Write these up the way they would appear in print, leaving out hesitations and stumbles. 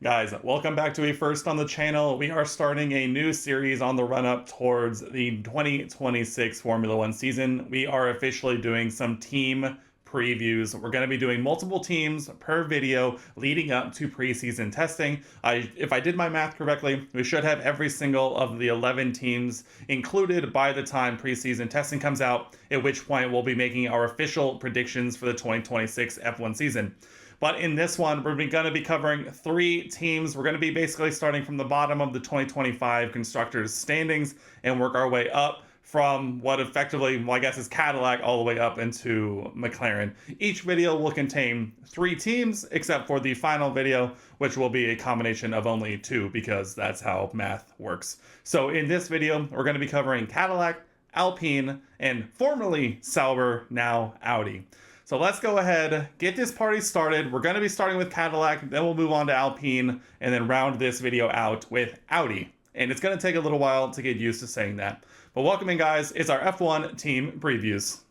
Guys, welcome back to a first on the channel. We are starting a new series on the run-up towards the 2026 Formula One season. We are officially doing some team previews. We're going to be doing multiple teams per video leading up to preseason testing. If I did my math correctly, we should have every single of the 11 teams included by the time preseason testing comes out, at which point we'll be making our official predictions for the 2026 F1 season. But in this one, we're going to be covering 3 teams. We're going to be basically starting from the bottom of the 2025 constructors standings and work our way up from what effectively, well, I guess is Cadillac all the way up into McLaren. Each video will contain 3 teams, except for the final video, which will be a combination of only 2 because that's how math works. So in this video, we're going to be covering Cadillac, Alpine, and formerly Sauber, now Audi. So let's go ahead, get this party started. We're going to be starting with Cadillac, then we'll move on to Alpine, and then round this video out with Audi. And it's going to take a little while to get used to saying that. But welcome in, guys. It's our F1 team previews.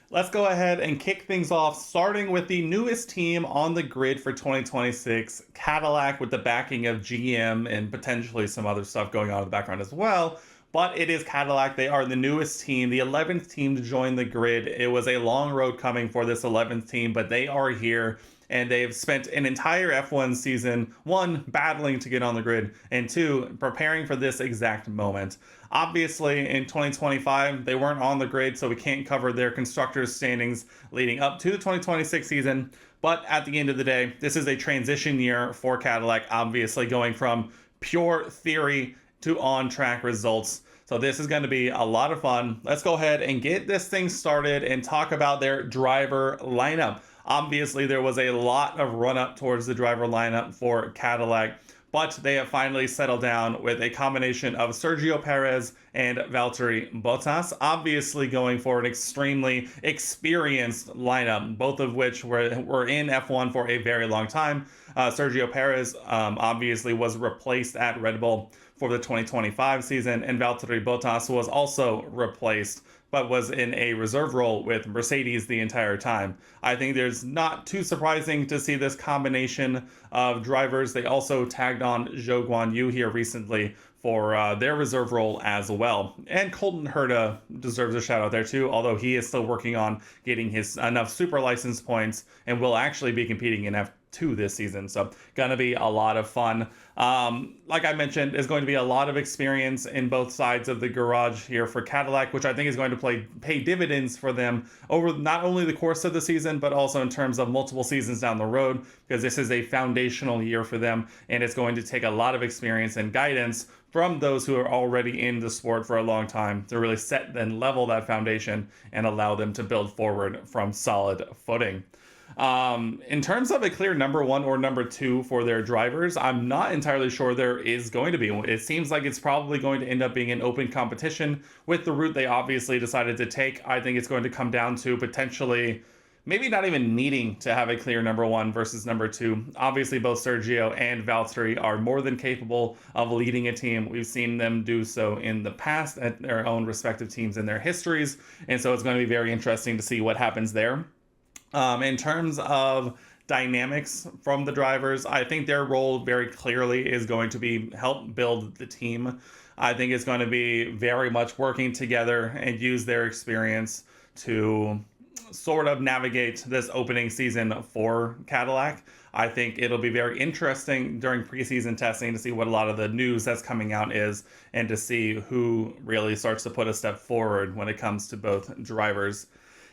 Let's go ahead and kick things off, starting with the newest team on the grid for 2026, Cadillac, with the backing of GM and potentially some other stuff going on in the background as well. But it is Cadillac. They are the newest team, the 11th team to join the grid. It was a long road coming for this 11th team, but they are here, and they've spent an entire F1 season, 1, battling to get on the grid, and 2, preparing for this exact moment. Obviously, in 2025, they weren't on the grid, so we can't cover their constructors' standings leading up to the 2026 season. But at the end of the day, this is a transition year for Cadillac, obviously going from pure theory to on-track results. So this is going to be a lot of fun. Let's go ahead and get this thing started and talk about their driver lineup. Obviously, there was a lot of run-up towards the driver lineup for Cadillac, but they have finally settled down with a combination of Sergio Perez and Valtteri Bottas, obviously going for an extremely experienced lineup, both of which were in F1 for a very long time. Sergio Perez obviously was replaced at Red Bull for the 2025 season, and Valtteri Bottas was also replaced, but was in a reserve role with Mercedes the entire time. I think there's not too surprising to see this combination of drivers. They also tagged on Zhou Guanyu here recently for their reserve role as well. And Colton Herta deserves a shout out there too, although he is still working on getting his enough super license points and will actually be competing in F2 this season. So gonna be a lot of fun. Like I mentioned, is going to be a lot of experience in both sides of the garage here for Cadillac, which I think is going to pay dividends for them over not only the course of the season, but also in terms of multiple seasons down the road, because this is a foundational year for them, and it's going to take a lot of experience and guidance from those who are already in the sport for a long time to really set and level that foundation and allow them to build forward from solid footing. In terms of a clear number 1 or number 2 for their drivers, I'm not entirely sure there is going to be. It seems like it's probably going to end up being an open competition with the route they obviously decided to take. I think it's going to come down to potentially maybe not even needing to have a clear number 1 versus number 2. Obviously, both Sergio and Valtteri are more than capable of leading a team. We've seen them do so in the past at their own respective teams in their histories, and so it's going to be very interesting to see what happens there. In terms of dynamics from the drivers, I think their role very clearly is going to be help build the team. I think it's going to be very much working together and use their experience to sort of navigate this opening season for Cadillac. I think it'll be very interesting during preseason testing to see what a lot of the news that's coming out is, and to see who really starts to put a step forward when it comes to both drivers.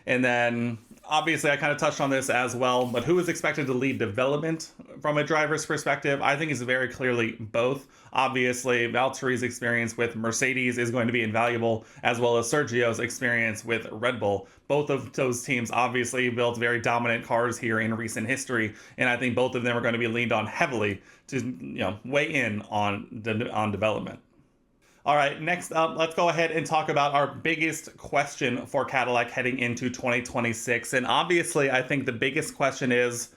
And then, obviously, I kind of touched on this as well, but who is expected to lead development from a driver's perspective? I think it's very clearly both. Obviously, Valtteri's experience with Mercedes is going to be invaluable, as well as Sergio's experience with Red Bull. Both of those teams obviously built very dominant cars here in recent history, and I think both of them are going to be leaned on heavily to, weigh in on development. All right, next up, let's go ahead and talk about our biggest question for Cadillac heading into 2026. And obviously, I think the biggest question is,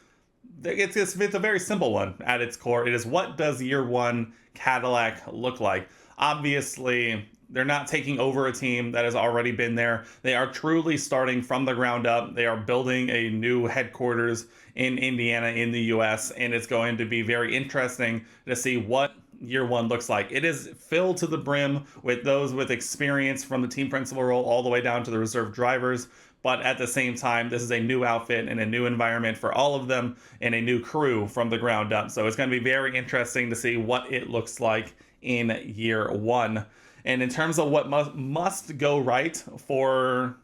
it's a very simple one at its core. It is, what does year 1 Cadillac look like? Obviously, They're not taking over a team that has already been there. They are truly starting from the ground up. They are building a new headquarters in Indiana in the US, and it's going to be very interesting to see what year one looks like. It is filled to the brim with those with experience from the team principal role all the way down to the reserve drivers. But at the same time, this is a new outfit and a new environment for all of them and a new crew from the ground up. So it's going to be very interesting to see what it looks like in year one. And in terms of what must go right for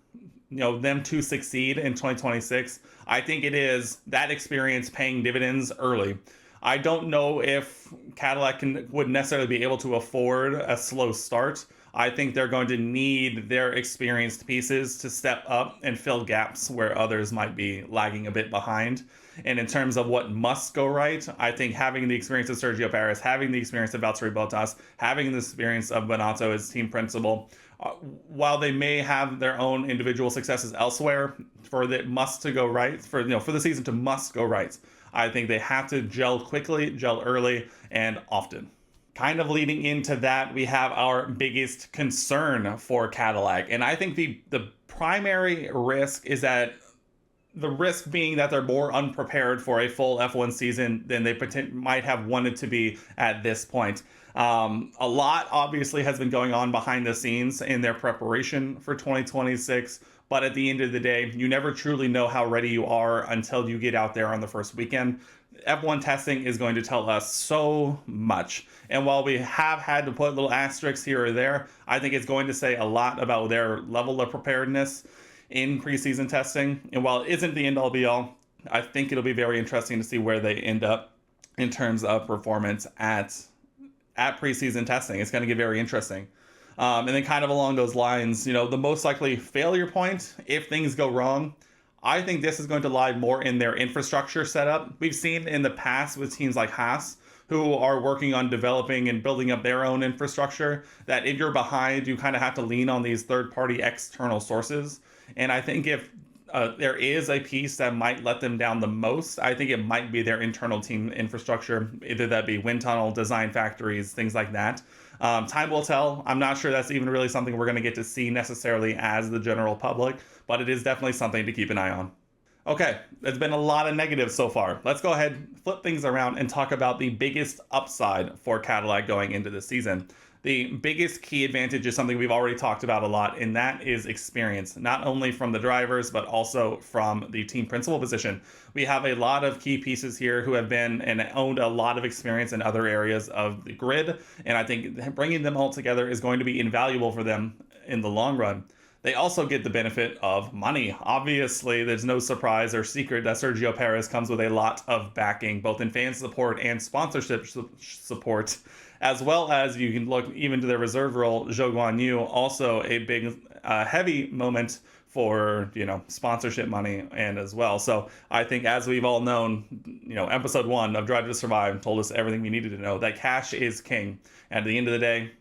them to succeed in 2026, I think it is that experience paying dividends early. I don't know if Cadillac would necessarily be able to afford a slow start. I think they're going to need their experienced pieces to step up and fill gaps where others might be lagging a bit behind. And in terms of what must go right, I think having the experience of Sergio Perez, having the experience of Valtteri Bottas, having the experience of Bonotto as team principal, while they may have their own individual successes elsewhere, for the must to go right, for the season to must go right, I think they have to gel quickly, gel early, and often. Kind of leading into that, we have our biggest concern for Cadillac. And I think the primary risk is that the risk being that they're more unprepared for a full F1 season than they might have wanted to be at this point. A lot obviously has been going on behind the scenes in their preparation for 2026. But at the end of the day, you never truly know how ready you are until you get out there on the first weekend. F1 testing is going to tell us so much. And while we have had to put little asterisks here or there, I think it's going to say a lot about their level of preparedness in preseason testing. And while it isn't the end-all be-all, I think it'll be very interesting to see where they end up in terms of performance at preseason testing. It's going to get very interesting. And then kind of along those lines, the most likely failure point, if things go wrong, I think this is going to lie more in their infrastructure setup. We've seen in the past with teams like Haas, who are working on developing and building up their own infrastructure, that if you're behind, you kind of have to lean on these third-party external sources. And I think if there is a piece that might let them down the most, I think it might be their internal team infrastructure, either that be wind tunnel, design factories, things like that. Time will tell. I'm not sure that's even really something we're going to get to see necessarily as the general public, but it is definitely something to keep an eye on. Okay, there's been a lot of negatives so far. Let's go ahead, flip things around, and talk about the biggest upside for Cadillac going into the season. The biggest key advantage is something we've already talked about a lot, and that is experience, not only from the drivers, but also from the team principal position. We have a lot of key pieces here who have been and owned a lot of experience in other areas of the grid, and I think bringing them all together is going to be invaluable for them in the long run. They also get the benefit of money. Obviously, there's no surprise or secret that Sergio Perez comes with a lot of backing, both in fan support and sponsorship support, as well as you can look even to their reserve role, Zhou Guanyu, also a big, heavy moment for, sponsorship money and as well. So I think, as we've all known, episode 1 of Drive to Survive told us everything we needed to know, that cash is king. At the end of the day,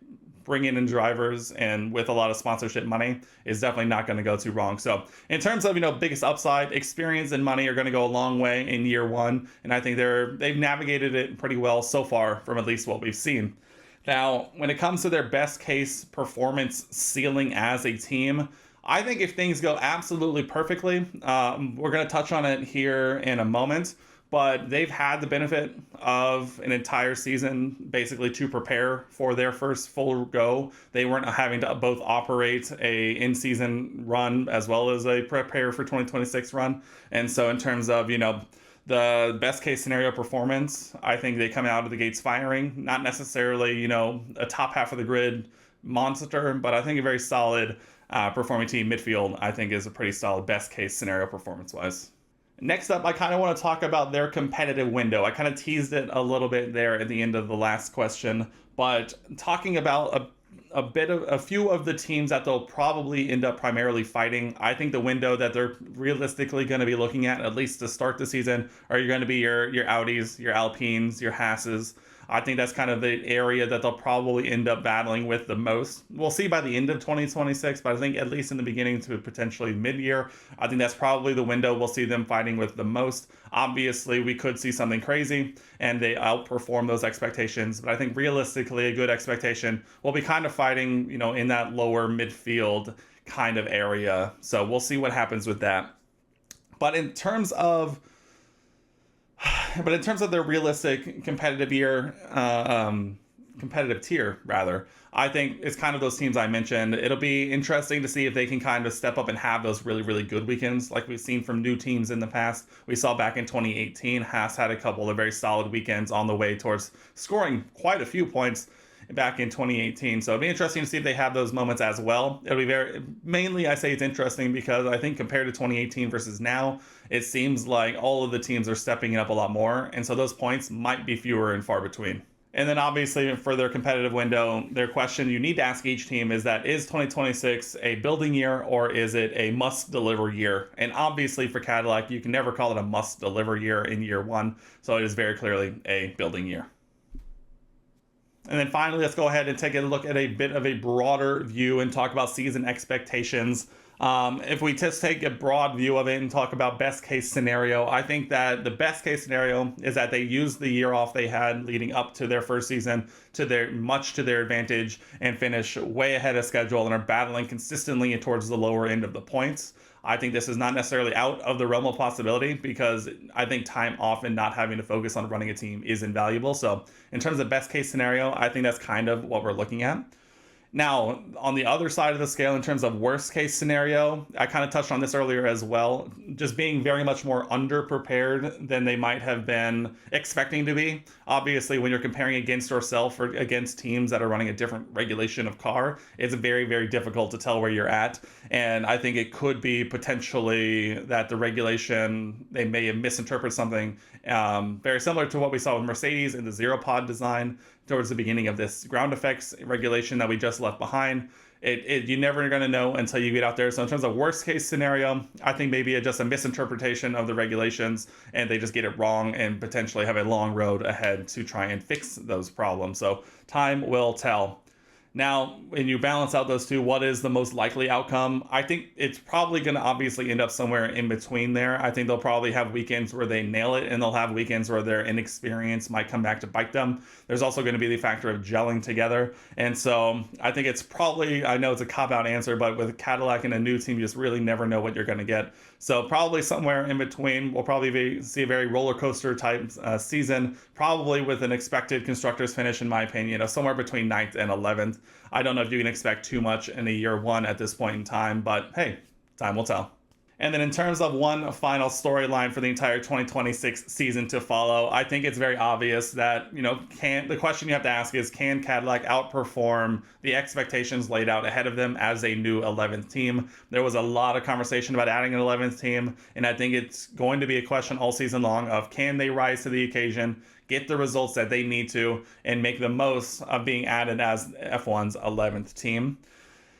bringing in drivers and with a lot of sponsorship money is definitely not going to go too wrong. So in terms of, biggest upside, experience and money are going to go a long way in year one. And I think they've navigated it pretty well so far from at least what we've seen. Now, when it comes to their best case performance ceiling as a team, I think if things go absolutely perfectly, we're going to touch on it here in a moment, but they've had the benefit of an entire season basically to prepare for their first full go. They weren't having to both operate a in-season run as well as a prepare for 2026 run. And so in terms of, the best case scenario performance, I think they come out of the gates firing, not necessarily, a top half of the grid monster, but I think a very solid performing team. Midfield, I think, is a pretty solid best case scenario performance-wise. Next up, I kind of want to talk about their competitive window. I kind of teased it a little bit there at the end of the last question, but talking about a few of the teams that they'll probably end up primarily fighting, I think the window that they're realistically going to be looking at least to start the season, are going to be your Audis, your Alpines, your Haases. I think that's kind of the area that they'll probably end up battling with the most. We'll see by the end of 2026, but I think at least in the beginning to potentially mid-year, I think that's probably the window we'll see them fighting with the most. Obviously, we could see something crazy and they outperform those expectations, but I think realistically, a good expectation will be kind of fighting, in that lower midfield kind of area. So we'll see what happens with that. But in terms of their realistic competitive tier rather, I think it's kind of those teams I mentioned. It'll be interesting to see if they can kind of step up and have those really, really good weekends like we've seen from new teams in the past. We saw back in 2018, Haas had a couple of very solid weekends on the way towards scoring quite a few points back in 2018. So it'll be interesting to see if they have those moments as well. It'll be mainly I say it's interesting because I think compared to 2018 versus now, it seems like all of the teams are stepping up a lot more. And so those points might be fewer and far between. And then obviously for their competitive window, their question you need to ask each team is 2026 a building year or is it a must deliver year? And obviously for Cadillac, you can never call it a must deliver year in year one. So it is very clearly a building year. And then finally, let's go ahead and take a look at a bit of a broader view and talk about season expectations. If we just take a broad view of it and talk about best case scenario, I think that the best case scenario is that they use the year off they had leading up to their first season to their advantage and finish way ahead of schedule and are battling consistently towards the lower end of the points. I think this is not necessarily out of the realm of possibility because I think time off and not having to focus on running a team is invaluable. So in terms of best case scenario, I think that's kind of what we're looking at. Now, on the other side of the scale, in terms of worst case scenario, I kind of touched on this earlier as well, just being very much more underprepared than they might have been expecting to be. Obviously, when you're comparing against yourself or against teams that are running a different regulation of car, it's very, very difficult to tell where you're at. And I think it could be potentially that the regulation, they may have misinterpreted something very similar to what we saw with Mercedes in the zero pod design towards the beginning of this ground effects regulation that we just left behind. You're never going to know until you get out there. So in terms of worst case scenario, I think maybe just a misinterpretation of the regulations and they just get it wrong and potentially have a long road ahead to try and fix those problems. So time will tell. Now, when you balance out those two, what is the most likely outcome? I think it's probably going to obviously end up somewhere in between there. I think they'll probably have weekends where they nail it, and they'll have weekends where their inexperience might come back to bite them. There's also going to be the factor of gelling together. And so I think it's probably, I know it's a cop-out answer, but with Cadillac and a new team, you just really never know what you're going to get. So probably somewhere in between, we'll probably see a very roller coaster type season, probably with an expected constructors finish, in my opinion, of somewhere between 9th and 11th. I don't know if you can expect too much in a year one at this point in time, but hey, time will tell. And then in terms of one final storyline for the entire 2026 season to follow, I think it's very obvious that, the question you have to ask is, can Cadillac outperform the expectations laid out ahead of them as a new 11th team? There was a lot of conversation about adding an 11th team, and I think it's going to be a question all season long of can they rise to the occasion, get the results that they need to, and make the most of being added as F1's 11th team.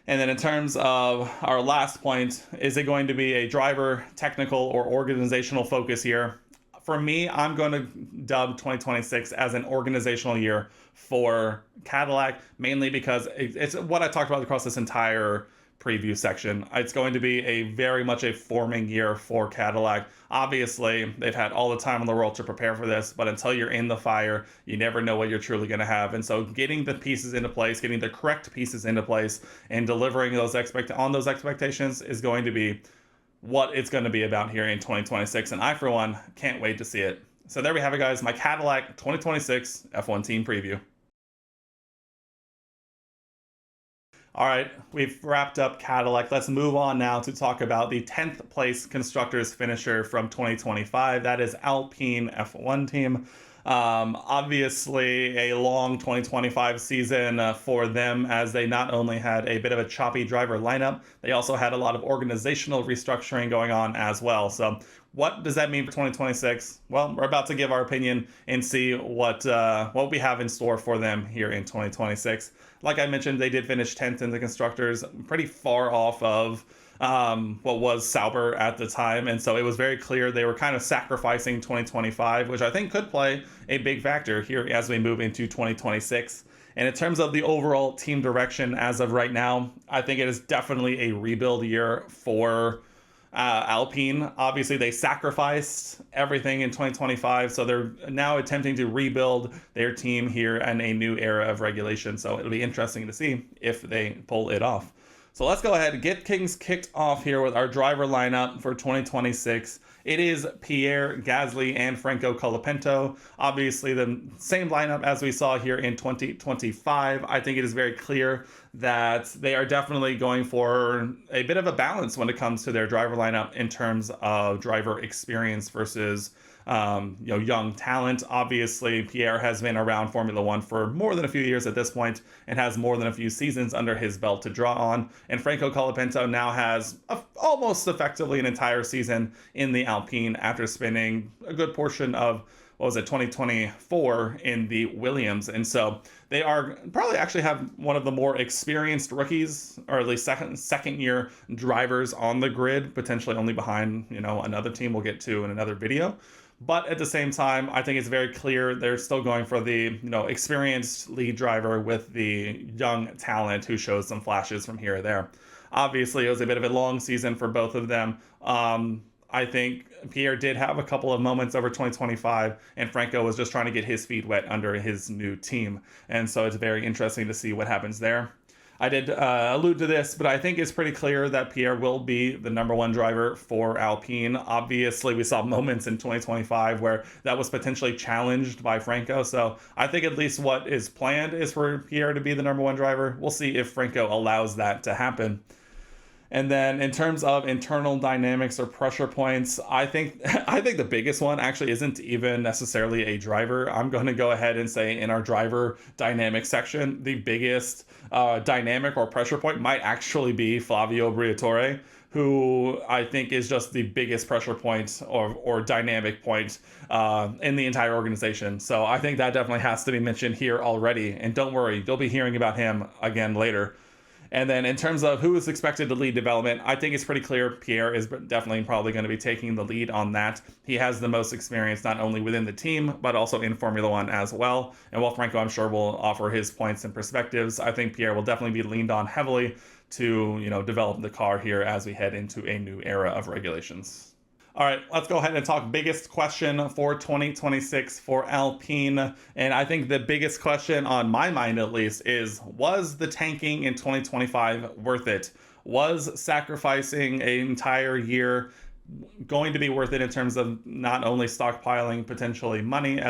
And then in terms of our last point, is it going to be a driver, technical, or organizational focus year? For me, I'm going to dub 2026 as an organizational year for Cadillac, mainly because it's what I talked about across this entire preview section. It's going to be very much a forming year for Cadillac. Obviously, they've had all the time in the world to prepare for this, but until you're in the fire, you never know what you're truly going to have. And so getting the pieces into place, getting the correct pieces into place, and delivering those expectations is going to be what it's going to be about here in 2026. And I, for one, can't wait to see it. So there we have it, guys. My Cadillac 2026 F1 team preview. All right, we've wrapped up Cadillac. Let's move on now to talk about the 10th place constructors finisher from 2025. That is Alpine F1 team. Obviously a long 2025 season for them, as they not only had a bit of a choppy driver lineup, they also had a lot of organizational restructuring going on as well. So what does that mean for 2026? Well, we're about to give our opinion and see what we have in store for them here in 2026. Like I mentioned, they did finish 10th in the constructors, pretty far off of what was Sauber at the time. And so it was very clear they were kind of sacrificing 2025, which I think could play a big factor here as we move into 2026. And in terms of the overall team direction as of right now, I think it is definitely a rebuild year for Alpine. Obviously, they sacrificed everything in 2025, so they're now attempting to rebuild their team here in a new era of regulation. So it'll be interesting to see if they pull it off. So let's go ahead and get things kicked off here with our driver lineup for 2026. It is Pierre Gasly and Franco Colapinto. Obviously, the same lineup as we saw here in 2025. I think it is very clear that they are definitely going for a bit of a balance when it comes to their driver lineup in terms of driver experience versus young talent. Obviously, Pierre has been around Formula One for more than a few years at this point and has more than a few seasons under his belt to draw on. And Franco Colapinto now has almost effectively an entire season in the Alpine after spending a good portion of 2024 in the Williams. And so they are probably actually have one of the more experienced rookies, or at least second year drivers on the grid, potentially only behind, another team we'll get to in another video. But at the same time, I think it's very clear they're still going for the, experienced lead driver with the young talent who shows some flashes from here or there. Obviously, it was a bit of a long season for both of them. I think Pierre did have a couple of moments over 2025, and Franco was just trying to get his feet wet under his new team. And so it's very interesting to see what happens there. I did allude to this, but I think it's pretty clear that Pierre will be the number one driver for Alpine. Obviously, we saw moments in 2025 where that was potentially challenged by Franco. So I think at least what is planned is for Pierre to be the number one driver. We'll see if Franco allows that to happen. And then in terms of internal dynamics or pressure points, I think the biggest one actually isn't even necessarily a driver. I'm going to go ahead and say in our driver dynamic section, the biggest dynamic or pressure point might actually be Flavio Briatore, who I think is just the biggest pressure point or dynamic point in the entire organization. So I think that definitely has to be mentioned here already. And don't worry, you'll be hearing about him again later. And then in terms of who is expected to lead development, I think it's pretty clear Pierre is definitely probably going to be taking the lead on that. He has the most experience not only within the team, but also in Formula One as well. And while Franco, I'm sure, will offer his points and perspectives, I think Pierre will definitely be leaned on heavily to, develop the car here as we head into a new era of regulations. All right, let's go ahead and talk biggest question for 2026 for Alpine. And I think the biggest question on my mind, at least, is was the tanking in 2025 worth it? Was sacrificing an entire year going to be worth it in terms of not only stockpiling potentially money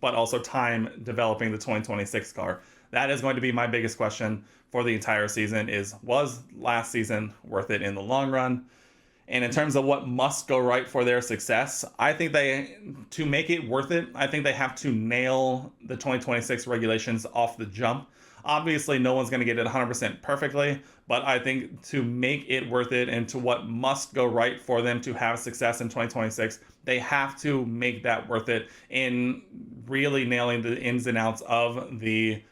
but also time developing the 2026 car? That is going to be my biggest question for the entire season was last season worth it in the long run? And in terms of what must go right for their success, I think to make it worth it, I think they have to nail the 2026 regulations off the jump. Obviously, no one's going to get it 100% perfectly, but I think to make it worth it and to what must go right for them to have success in 2026, they have to make that worth it in really nailing the ins and outs of the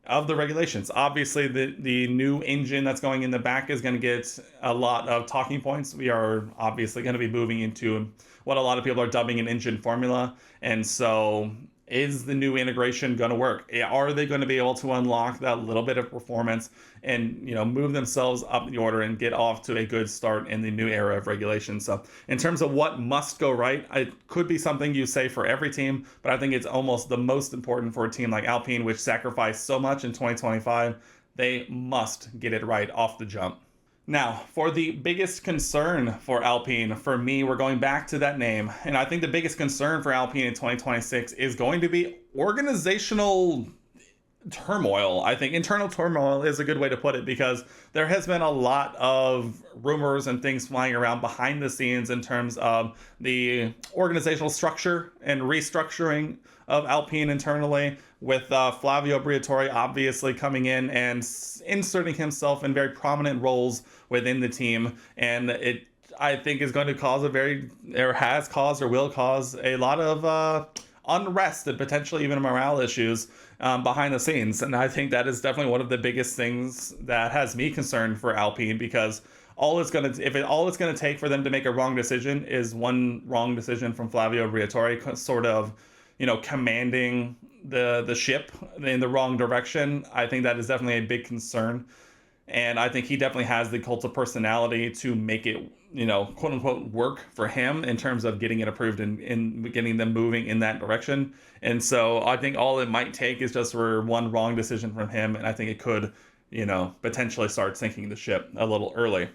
regulations. Obviously, the new engine that's going in the back is going to get a lot of talking points. We are obviously going to be moving into what a lot of people are dubbing an engine formula. And so is the new integration going to work? Are they going to be able to unlock that little bit of performance and, move themselves up the order and get off to a good start in the new era of regulations? So in terms of what must go right, it could be something you say for every team, but I think it's almost the most important for a team like Alpine, which sacrificed so much in 2025. They must get it right off the jump. Now, for the biggest concern for Alpine, for me, we're going back to that name. And I think the biggest concern for Alpine in 2026 is going to be organizational turmoil. I think internal turmoil is a good way to put it, because there has been a lot of rumors and things flying around behind the scenes in terms of the organizational structure and restructuring of Alpine internally, with Flavio Briatore obviously coming in and inserting himself in very prominent roles within the team. And it, I think, is going to cause has caused or will cause a lot of unrest and potentially even morale issues behind the scenes. And I think that is definitely one of the biggest things that has me concerned for Alpine, because all it's gonna take for them to make a wrong decision is one wrong decision from Flavio Briatore, sort of, commanding the ship in the wrong direction. I think that is definitely a big concern. And I think he definitely has the cult of personality to make it, quote unquote, work for him in terms of getting it approved and getting them moving in that direction. And so I think all it might take is just for one wrong decision from him. And I think it could, potentially start sinking the ship a little early.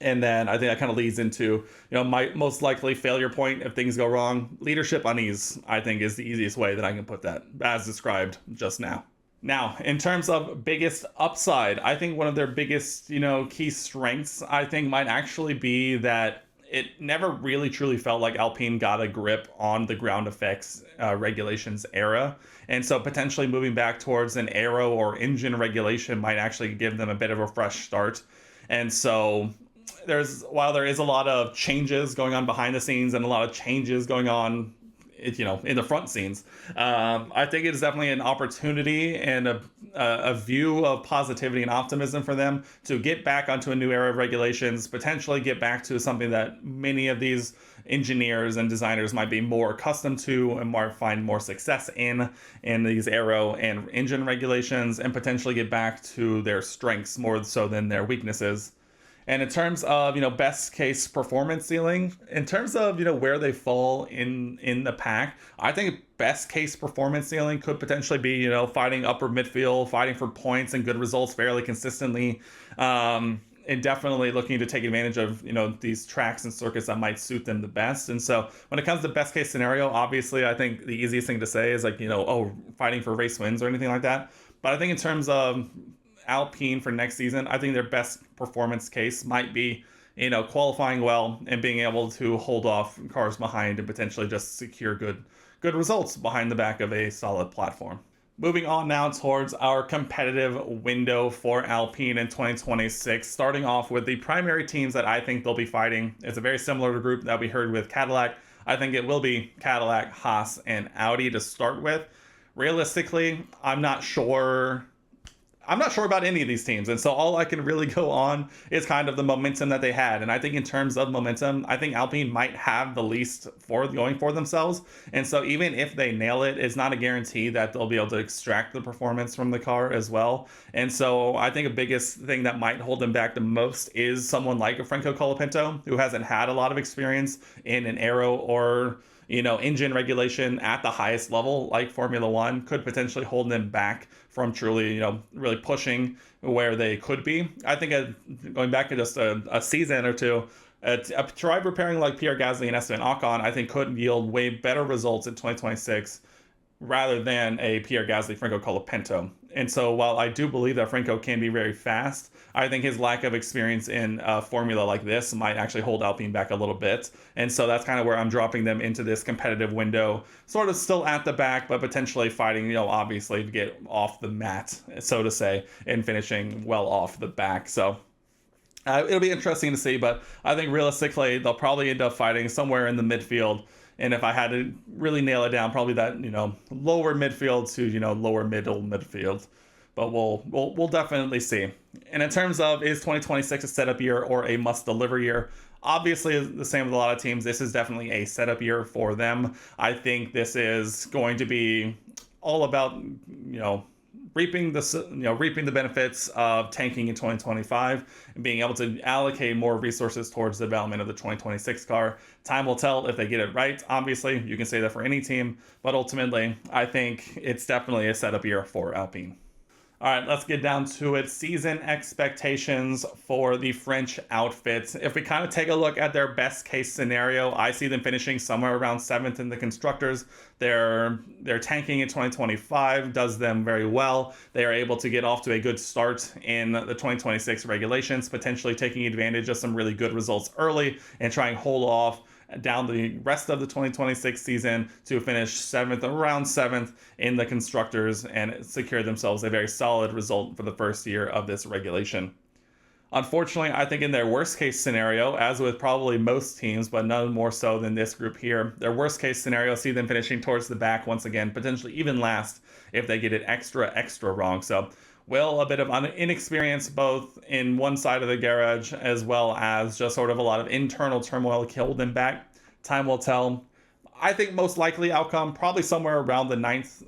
And then I think that kind of leads into, my most likely failure point if things go wrong. Leadership unease, I think, is the easiest way that I can put that, as described just now. Now, in terms of biggest upside, I think one of their biggest, key strengths, I think, might actually be that it never really truly felt like Alpine got a grip on the ground effects regulations era. And so potentially moving back towards an aero or engine regulation might actually give them a bit of a fresh start. And so while there is a lot of changes going on behind the scenes and a lot of changes going on, in the front scenes, I think it is definitely an opportunity and a view of positivity and optimism for them to get back onto a new era of regulations, potentially get back to something that many of these engineers and designers might be more accustomed to and might find more success in these aero and engine regulations, and potentially get back to their strengths more so than their weaknesses. And in terms of, best case performance ceiling, in terms of, where they fall in the pack, I think best case performance ceiling could potentially be, fighting upper midfield, fighting for points and good results fairly consistently, and definitely looking to take advantage of, these tracks and circuits that might suit them the best. And so when it comes to best case scenario, obviously, I think the easiest thing to say is fighting for race wins or anything like that. But I think in terms of Alpine for next season, I think their best performance case might be, qualifying well and being able to hold off cars behind and potentially just secure good results behind the back of a solid platform. Moving on now towards our competitive window for Alpine in 2026, starting off with the primary teams that I think they'll be fighting. It's a very similar group that we heard with Cadillac. I think it will be Cadillac, Haas, and Audi to start with. Realistically, I'm not sure about any of these teams. And so all I can really go on is kind of the momentum that they had. And I think in terms of momentum, I think Alpine might have the least for going for themselves. And so even if they nail it, it's not a guarantee that they'll be able to extract the performance from the car as well. And so I think the biggest thing that might hold them back the most is someone like a Franco Colapinto, who hasn't had a lot of experience in an aero or engine regulation at the highest level, like Formula One, could potentially hold them back from truly, really pushing where they could be. I think going back to just a season or two, a driver pairing like Pierre Gasly and Esteban Ocon, I think could yield way better results in 2026 rather than a Pierre Gasly Franco Colapinto. And so while I do believe that Franco can be very fast, I think his lack of experience in a formula like this might actually hold Alpine back a little bit. And so that's kind of where I'm dropping them into this competitive window, sort of still at the back, but potentially fighting, obviously to get off the mat, so to say, and finishing well off the back. So it'll be interesting to see, but I think realistically, they'll probably end up fighting somewhere in the midfield. And if I had to really nail it down, probably that, lower midfield to, lower middle midfield. But we'll definitely see. And in terms of, is 2026 a setup year or a must deliver year? Obviously, the same with a lot of teams. This is definitely a setup year for them. I think this is going to be all about, reaping the benefits of tanking in 2025 and being able to allocate more resources towards the development of the 2026 car. Time will tell if they get it right. Obviously, you can say that for any team, but ultimately, I think it's definitely a setup year for Alpine. All right, let's get down to it. Season expectations for the French outfits. If we kind of take a look at their best case scenario, I see them finishing somewhere around 7th in the constructors. Their tanking in 2025 does them very well. They are able to get off to a good start in the 2026 regulations, potentially taking advantage of some really good results early and trying to hold off down the rest of the 2026 season to finish around 7th in the constructors and secure themselves a very solid result for the first year of this regulation. Unfortunately, I think in their worst case scenario, as with probably most teams, but none more so than this group here, their worst case scenario see them finishing towards the back once again, potentially even last if they get it extra wrong. So Will a bit of inexperience both in one side of the garage as well as just sort of a lot of internal turmoil hold them back? Time will tell. I think most likely outcome probably somewhere around the ninth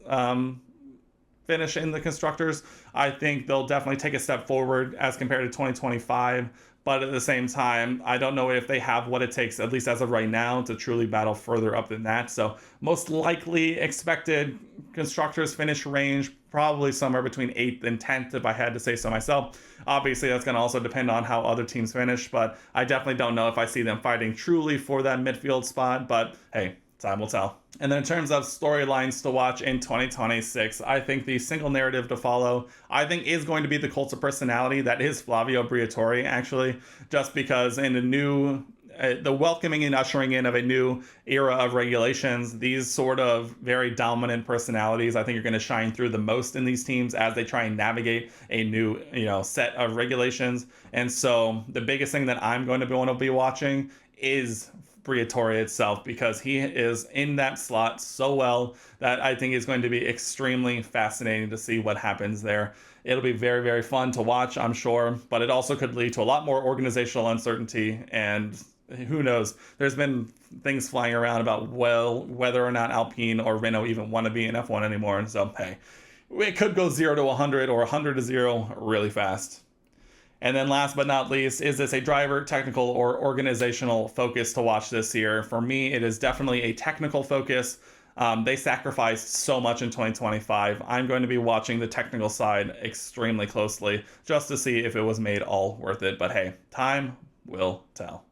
finish in the constructors. I think they'll definitely take a step forward as compared to 2025. But at the same time, I don't know if they have what it takes, at least as of right now, to truly battle further up than that. So most likely expected constructors finish range, probably somewhere between 8th and 10th, if I had to say so myself. Obviously, that's going to also depend on how other teams finish, but I definitely don't know if I see them fighting truly for that midfield spot. But hey, time will tell. And then in terms of storylines to watch in 2026, I think the single narrative to follow, I think, is going to be the cult of personality that is Flavio Briatore, actually, just because in the welcoming and ushering in of a new era of regulations, these sort of very dominant personalities, I think, are going to shine through the most in these teams as they try and navigate a new, set of regulations. And so the biggest thing that I'm going to want to be watching is Briatore itself, because he is in that slot so well that I think is going to be extremely fascinating to see what happens there. It'll be very, very fun to watch, I'm sure, but it also could lead to a lot more organizational uncertainty, and who knows? There's been things flying around about, well, whether or not Alpine or Renault even want to be in F1 anymore, and so, hey, it could go 0 to 100 or 100 to 0 really fast. And then last but not least, is this a driver, technical, or organizational focus to watch this year? For me, it is definitely a technical focus. They sacrificed so much in 2025. I'm going to be watching the technical side extremely closely just to see if it was made all worth it. But hey, time will tell.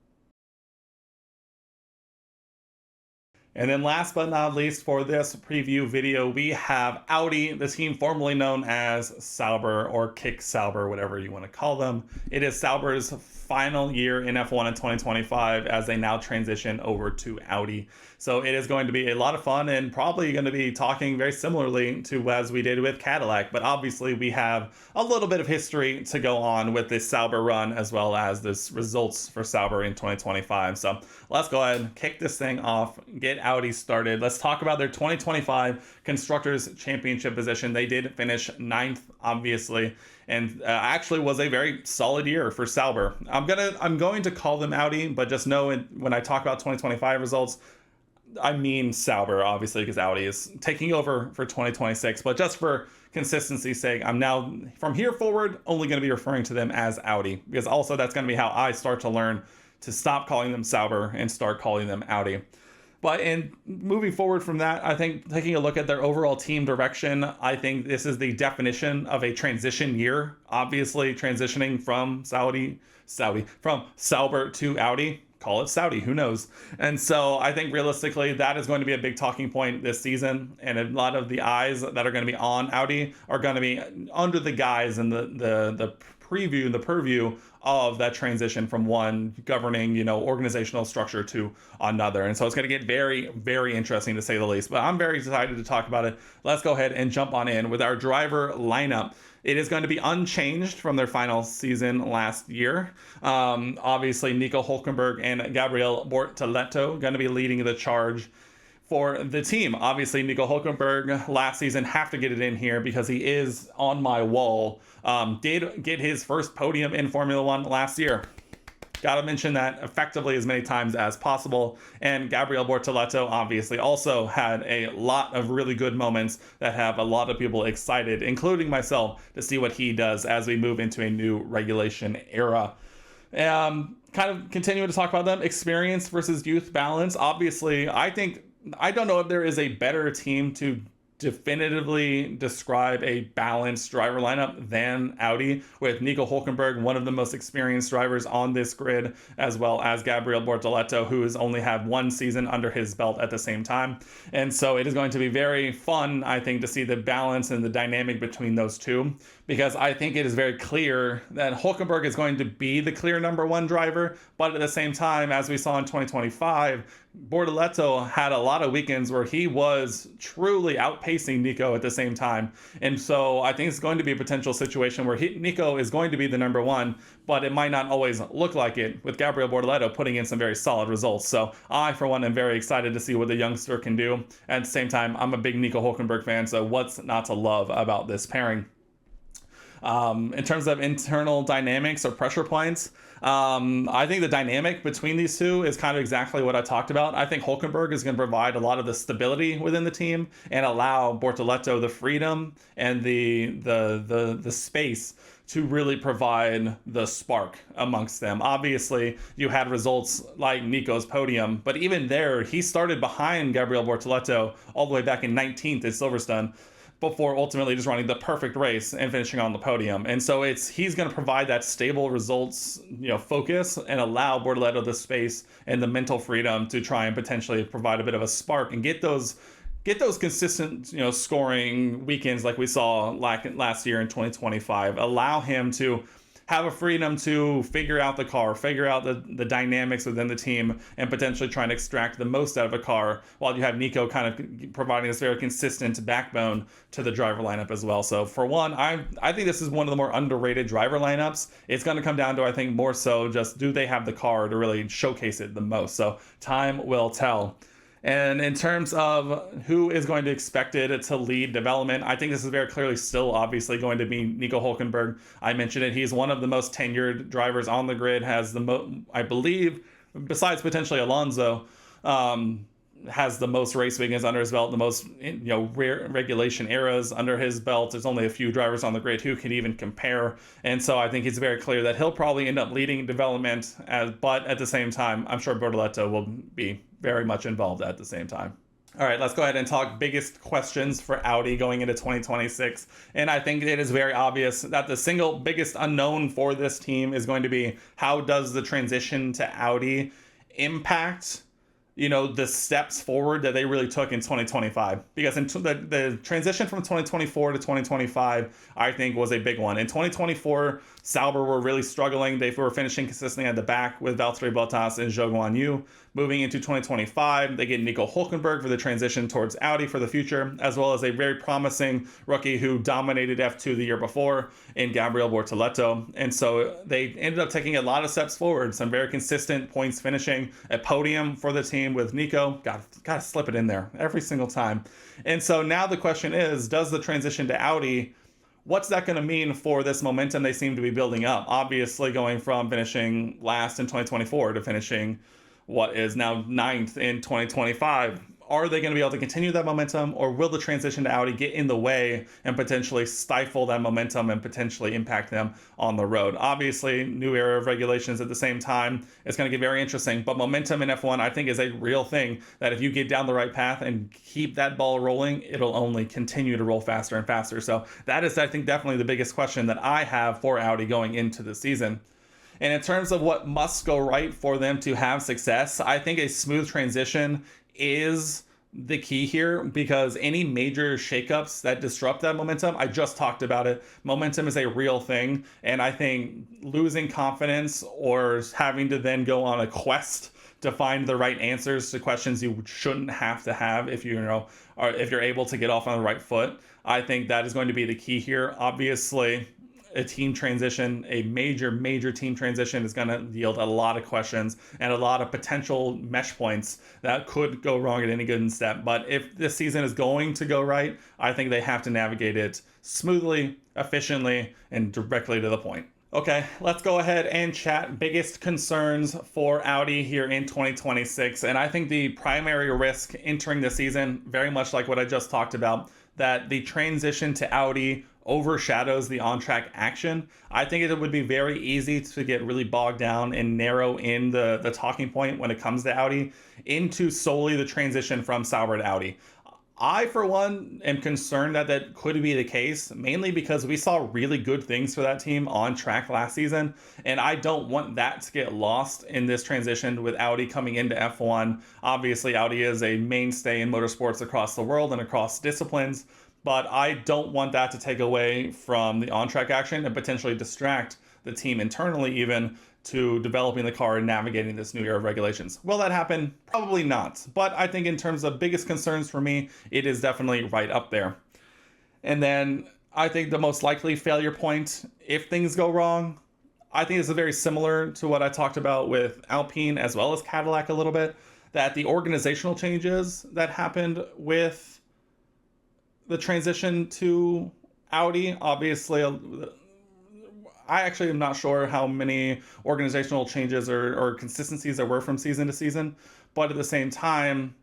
And then last but not least for this preview video, we have Audi, the team formerly known as Sauber or Kick Sauber, whatever you want to call them. It is Sauber's final year in F1 in 2025 as they now transition over to Audi. So it is going to be a lot of fun and probably going to be talking very similarly to as we did with Cadillac. But obviously we have a little bit of history to go on with this Sauber run as well as this results for Sauber in 2025. So let's go ahead and kick this thing off, get Audi started. Let's talk about their 2025 Constructors Championship position. They did finish 9th, obviously, and actually was a very solid year for Sauber. I'm going to call them Audi, but just know when I talk about 2025 results, I mean Sauber, obviously, because Audi is taking over for 2026. But just for consistency's sake, I'm now, from here forward, only going to be referring to them as Audi, because also that's going to be how I start to learn to stop calling them Sauber and start calling them Audi. But in moving forward from that, I think taking a look at their overall team direction, I think this is the definition of a transition year. Obviously, transitioning from from Sauber to Audi. Call it Saudi, who knows? And so I think realistically that is going to be a big talking point this season, and a lot of the eyes that are going to be on Audi are going to be under the guise and the preview and the purview of that transition from one governing, organizational structure to another. And so it's going to get very, very interesting to say the least. But I'm very excited to talk about it. Let's go ahead and jump on in with our driver lineup. It is going to be unchanged from their final season last year. Obviously, Nico Hülkenberg and Gabriel Bortoleto going to be leading the charge for the team. Obviously, Nico Hülkenberg last season, have to get it in here because he is on my wall. Did get his first podium in Formula One last year. Gotta mention that effectively as many times as possible. And Gabriel Bortoleto obviously also had a lot of really good moments that have a lot of people excited, including myself, to see what he does as we move into a new regulation era. Kind of continuing to talk about them, experience versus youth balance. Obviously, I don't know if there is a better team to definitively describe a balanced driver lineup than Audi, with Nico Hülkenberg, one of the most experienced drivers on this grid, as well as Gabriel Bortoleto, who has only had one season under his belt at the same time. And so it is going to be very fun, I think, to see the balance and the dynamic between those two, because I think it is very clear that Hülkenberg is going to be the clear number one driver, but at the same time, as we saw in 2025, Bortoleto had a lot of weekends where he was truly outpacing Nico at the same time. And so I think it's going to be a potential situation where Nico is going to be the number one, but it might not always look like it, with Gabriel Bortoleto putting in some very solid results. So I, for one, am very excited to see what the youngster can do. At the same time, I'm a big Nico Hülkenberg fan, so what's not to love about this pairing? In terms of internal dynamics or pressure points, I think the dynamic between these two is kind of exactly what I talked about. I think Hulkenberg is going to provide a lot of the stability within the team and allow Bortoleto the freedom and the space to really provide the spark amongst them. Obviously, you had results like Nico's podium, but even there, he started behind Gabriel Bortoleto all the way back in 19th at Silverstone before ultimately just running the perfect race and finishing on the podium. And so he's going to provide that stable results, focus and allow Bortoleto the space and the mental freedom to try and potentially provide a bit of a spark and get those consistent, scoring weekends like we saw last year in 2025. Allow him to have a freedom to figure out the car, figure out the dynamics within the team, and potentially try and extract the most out of a car, while you have Nico kind of providing this very consistent backbone to the driver lineup as well. So for one, I think this is one of the more underrated driver lineups. It's going to come down to, I think, more so just do they have the car to really showcase it the most. So time will tell. And in terms of who is going to be expected to lead development, I think this is very clearly still obviously going to be Nico Hulkenberg. I mentioned it. He's one of the most tenured drivers on the grid, has I believe, besides potentially Alonso, has the most race weekends under his belt, the most rare regulation eras under his belt. There's only a few drivers on the grid who can even compare, and so I think it's very clear that he'll probably end up leading development. But at the same time, I'm sure Bortoleto will be very much involved at the same time. All right, let's go ahead and talk biggest questions for Audi going into 2026. And I think it is very obvious that the single biggest unknown for this team is going to be, how does the transition to Audi impact the steps forward that they really took in 2025? Because in the transition from 2024 to 2025, I think, was a big one. In 2024, Sauber were really struggling. They were finishing consistently at the back with Valtteri Bottas and Zhou Guanyu. Moving into 2025, they get Nico Hulkenberg for the transition towards Audi for the future, as well as a very promising rookie who dominated F2 the year before in Gabriel Bortoleto. And so they ended up taking a lot of steps forward, some very consistent points finishing, a podium for the team with Nico. Gotta slip it in there every single time. And so now the question is, does the transition to Audi, what's that going to mean for this momentum they seem to be building up? Obviously, going from finishing last in 2024 to finishing what is now 9th in 2025. Are they going to be able to continue that momentum, or will the transition to Audi get in the way and potentially stifle that momentum and potentially impact them on the road? Obviously, new era of regulations at the same time. It's going to get very interesting, but momentum in F1, I think, is a real thing that if you get down the right path and keep that ball rolling, it'll only continue to roll faster and faster. So that is, I think, definitely the biggest question that I have for Audi going into the season. And in terms of what must go right for them to have success, I think a smooth transition is the key here, because any major shakeups that disrupt that momentum, I just talked about it, momentum is a real thing. And I think losing confidence or having to then go on a quest to find the right answers to questions you shouldn't have to have if if you're able to get off on the right foot, I think that is going to be the key here. Obviously, a team transition, a major team transition, is going to yield a lot of questions and a lot of potential mesh points that could go wrong at any given step. But if this season is going to go right, I think they have to navigate it smoothly, efficiently, and directly to the point. Okay, let's go ahead and chat biggest concerns for Audi here in 2026. And I think the primary risk entering the season, very much like what I just talked about, that the transition to Audi overshadows the on-track action. I think it would be very easy to get really bogged down and narrow in the talking point when it comes to Audi into solely the transition from Sauber to Audi. I, for one, am concerned that could be the case, mainly because we saw really good things for that team on track last season, and I don't want that to get lost in this transition with Audi coming into F1. Obviously, Audi is a mainstay in motorsports across the world and across disciplines, but I don't want that to take away from the on-track action and potentially distract the team internally even to developing the car and navigating this new era of regulations. Will that happen? Probably not. But I think in terms of biggest concerns for me, it is definitely right up there. And then I think the most likely failure point, if things go wrong, I think it's very similar to what I talked about with Alpine as well as Cadillac a little bit, that the organizational changes that happened with the transition to Audi, obviously I actually am not sure how many organizational changes or consistencies there were from season to season, but at the same time,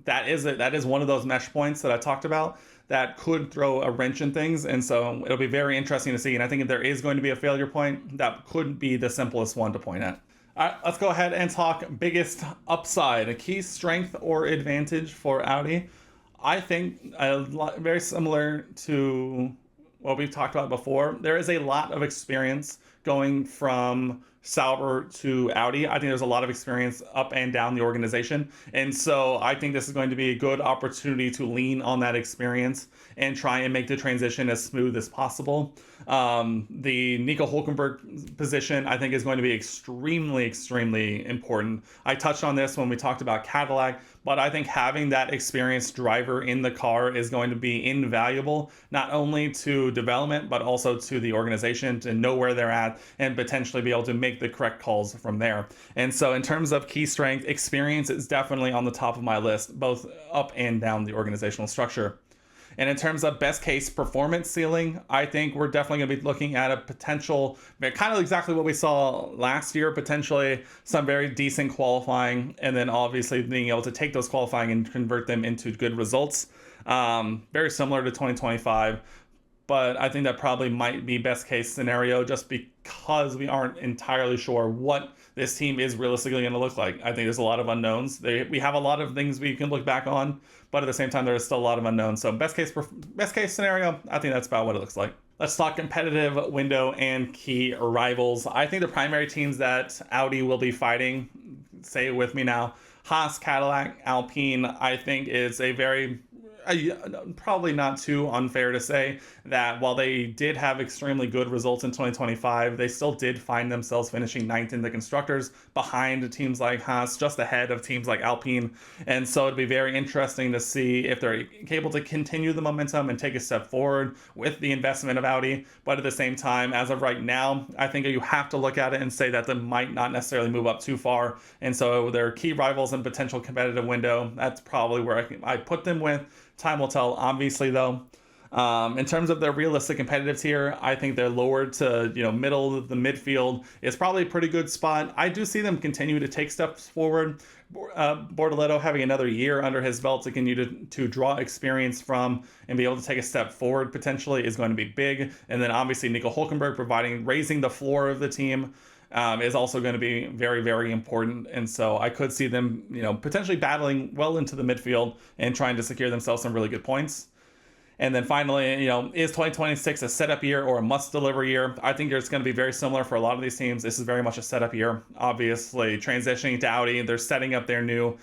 that is one of those mesh points that I talked about that could throw a wrench in things, and so it'll be very interesting to see. And I think if there is going to be a failure point, that could be the simplest one to point at. All right, let's go ahead and talk biggest upside, a key strength or advantage for Audi. I think very similar to what we've talked about before. There is a lot of experience going from Sauber to Audi. I think there's a lot of experience up and down the organization. And so I think this is going to be a good opportunity to lean on that experience and try and make the transition as smooth as possible. The Nico Hulkenberg position, I think, is going to be extremely, extremely important. I touched on this when we talked about Cadillac, but I think having that experienced driver in the car is going to be invaluable, not only to development, but also to the organization to know where they're at and potentially be able to make the correct calls from there. And so in terms of key strength, experience is definitely on the top of my list, both up and down the organizational structure. And in terms of best case performance ceiling, I think we're definitely going to be looking at a potential, kind of exactly what we saw last year, potentially some very decent qualifying, and then obviously being able to take those qualifying and convert them into good results. Very similar to 2025. But I think that probably might be best case scenario just because we aren't entirely sure what this team is realistically going to look like. I think there's a lot of unknowns. We have a lot of things we can look back on, but at the same time, there is still a lot of unknowns. So best case scenario, I think that's about what it looks like. Let's talk competitive window and key rivals. I think the primary teams that Audi will be fighting, say it with me now, Haas, Cadillac, Alpine, I think is a very probably not too unfair to say that while they did have extremely good results in 2025, they still did find themselves finishing ninth in the constructors behind teams like Haas, just ahead of teams like Alpine. And so it'd be very interesting to see if they're able to continue the momentum and take a step forward with the investment of Audi. But at the same time, as of right now, I think you have to look at it and say that they might not necessarily move up too far. And so their key rivals and potential competitive window, that's probably where I put them with. Time will tell, obviously, though. In terms of their realistic competitive tier, I think they're lowered to middle of the midfield is probably a pretty good spot. I do see them continue to take steps forward. Bortoleto having another year under his belt to continue to draw experience from and be able to take a step forward potentially is going to be big. And then obviously Nico Hulkenberg raising the floor of the team is also going to be very, very important. And so I could see them, potentially battling well into the midfield and trying to secure themselves some really good points. And then finally, is 2026 a setup year or a must-deliver year? I think it's going to be very similar for a lot of these teams. This is very much a setup year. Obviously, transitioning to Audi, they're setting up their new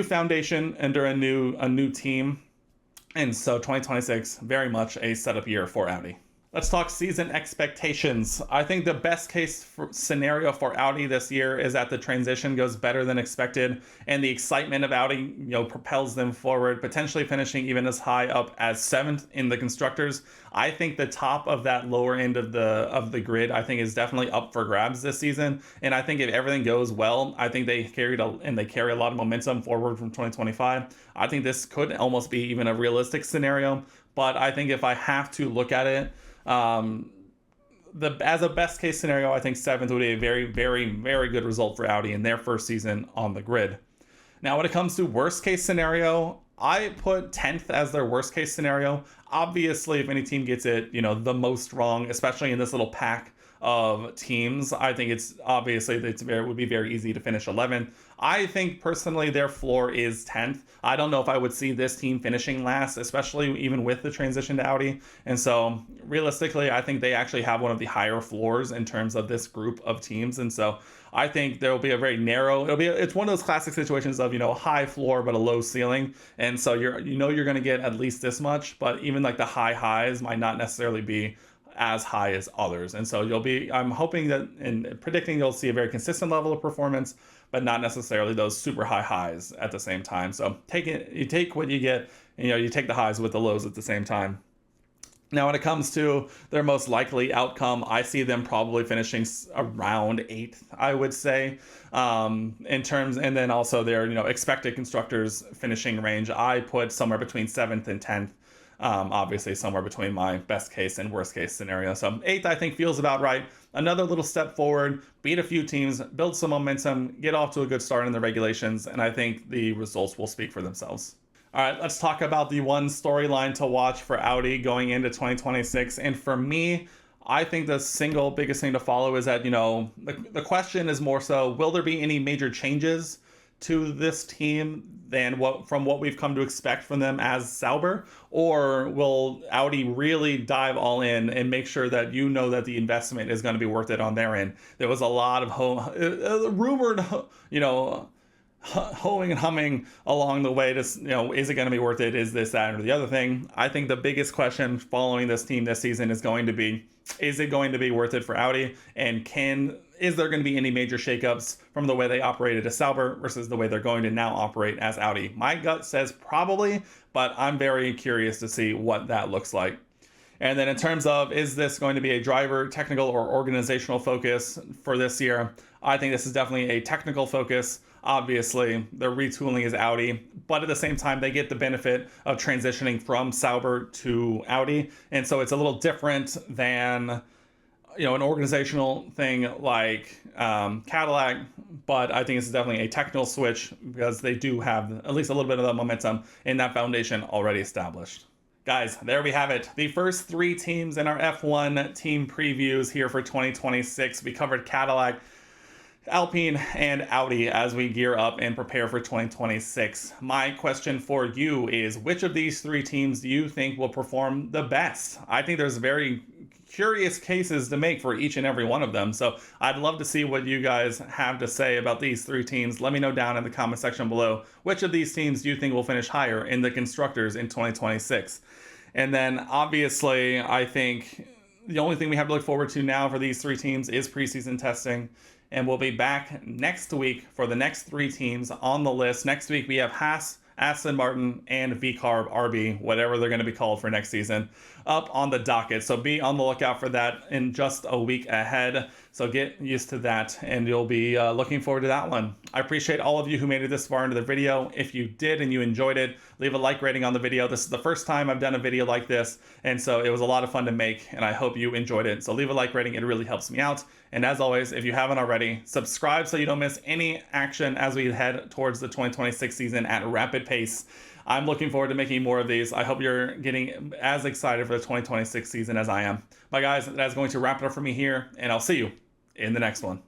foundation under a new team. And so 2026, very much a setup year for Audi. Let's talk season expectations. I think the best case scenario for Audi this year is that the transition goes better than expected and the excitement of Audi, propels them forward, potentially finishing even as high up as 7th in the constructors. I think the top of that lower end of the grid, I think, is definitely up for grabs this season. And I think if everything goes well, I think they carry a lot of momentum forward from 2025. I think this could almost be even a realistic scenario. But I think if I have to look at it, as a best case scenario, I think 7th would be a very, very, very good result for Audi in their first season on the grid. Now, when it comes to worst case scenario, I put 10th as their worst case scenario. Obviously, if any team gets it, the most wrong, especially in this little pack of teams, I think it would be very easy to finish 11th. I think personally their floor is 10th. I don't know if I would see this team finishing last, especially even with the transition to Audi. And so realistically, I think they actually have one of the higher floors in terms of this group of teams. And so I think there will be a very narrow, it's one of those classic situations of, high floor, but a low ceiling. And so you're going to get at least this much, but even like the high highs might not necessarily be as high as others. And so I'm hoping that and predicting you'll see a very consistent level of performance, but not necessarily those super high highs at the same time. So you take what you get, and you take the highs with the lows at the same time. Now, when it comes to their most likely outcome, I see them probably finishing around 8th, I would say, in terms, and then also their, expected constructors finishing range. I put somewhere between 7th and 10th. Obviously, somewhere between my best case and worst case scenario. So 8th, I think, feels about right. Another little step forward, beat a few teams, build some momentum, get off to a good start in the regulations, and I think the results will speak for themselves. All right, let's talk about the one storyline to watch for Audi going into 2026. And for me, I think the single biggest thing to follow is that, the question is more so, will there be any major changes to this team than what we've come to expect from them as Sauber, or will Audi really dive all in and make sure that that the investment is going to be worth it on their end? There was a lot of rumored, hoeing and humming along the way to, is it going to be worth it? Is this, that, or the other thing? I think the biggest question following this team this season is going to be, is it going to be worth it for Audi? And is there going to be any major shakeups from the way they operated as Sauber versus the way they're going to now operate as Audi? My gut says probably, but I'm very curious to see what that looks like. And then in terms of, is this going to be a driver, technical, or organizational focus for this year? I think this is definitely a technical focus. Obviously, the retooling is Audi, but at the same time, they get the benefit of transitioning from Sauber to Audi. And so it's a little different than, an organizational thing like Cadillac, but I think it's definitely a technical switch because they do have at least a little bit of the momentum in that foundation already established. Guys, there we have it. The first 3 teams in our F1 team previews here for 2026. We covered Cadillac, Alpine, and Audi as we gear up and prepare for 2026. My question for you is, which of these 3 teams do you think will perform the best? I think there's very curious cases to make for each and every one of them. So I'd love to see what you guys have to say about these 3 teams. Let me know down in the comment section below. Which of these teams do you think will finish higher in the constructors in 2026? And then obviously, I think the only thing we have to look forward to now for these 3 teams is preseason testing. And we'll be back next week for the next 3 teams on the list. Next week, we have Haas, Aston Martin, and VCarb RB, whatever they're going to be called for next season, up on the docket. So be on the lookout for that in just a week ahead. So get used to that, and you'll be looking forward to that one. I appreciate all of you who made it this far into the video. If you did and you enjoyed it, leave a like rating on the video. This is the first time I've done a video like this, and so it was a lot of fun to make, and I hope you enjoyed it. So leave a like rating. It really helps me out. And as always, if you haven't already, subscribe so you don't miss any action as we head towards the 2026 season at rapid pace. I'm looking forward to making more of these. I hope you're getting as excited for the 2026 season as I am. Bye, guys. That's going to wrap it up for me here, and I'll see you in the next one.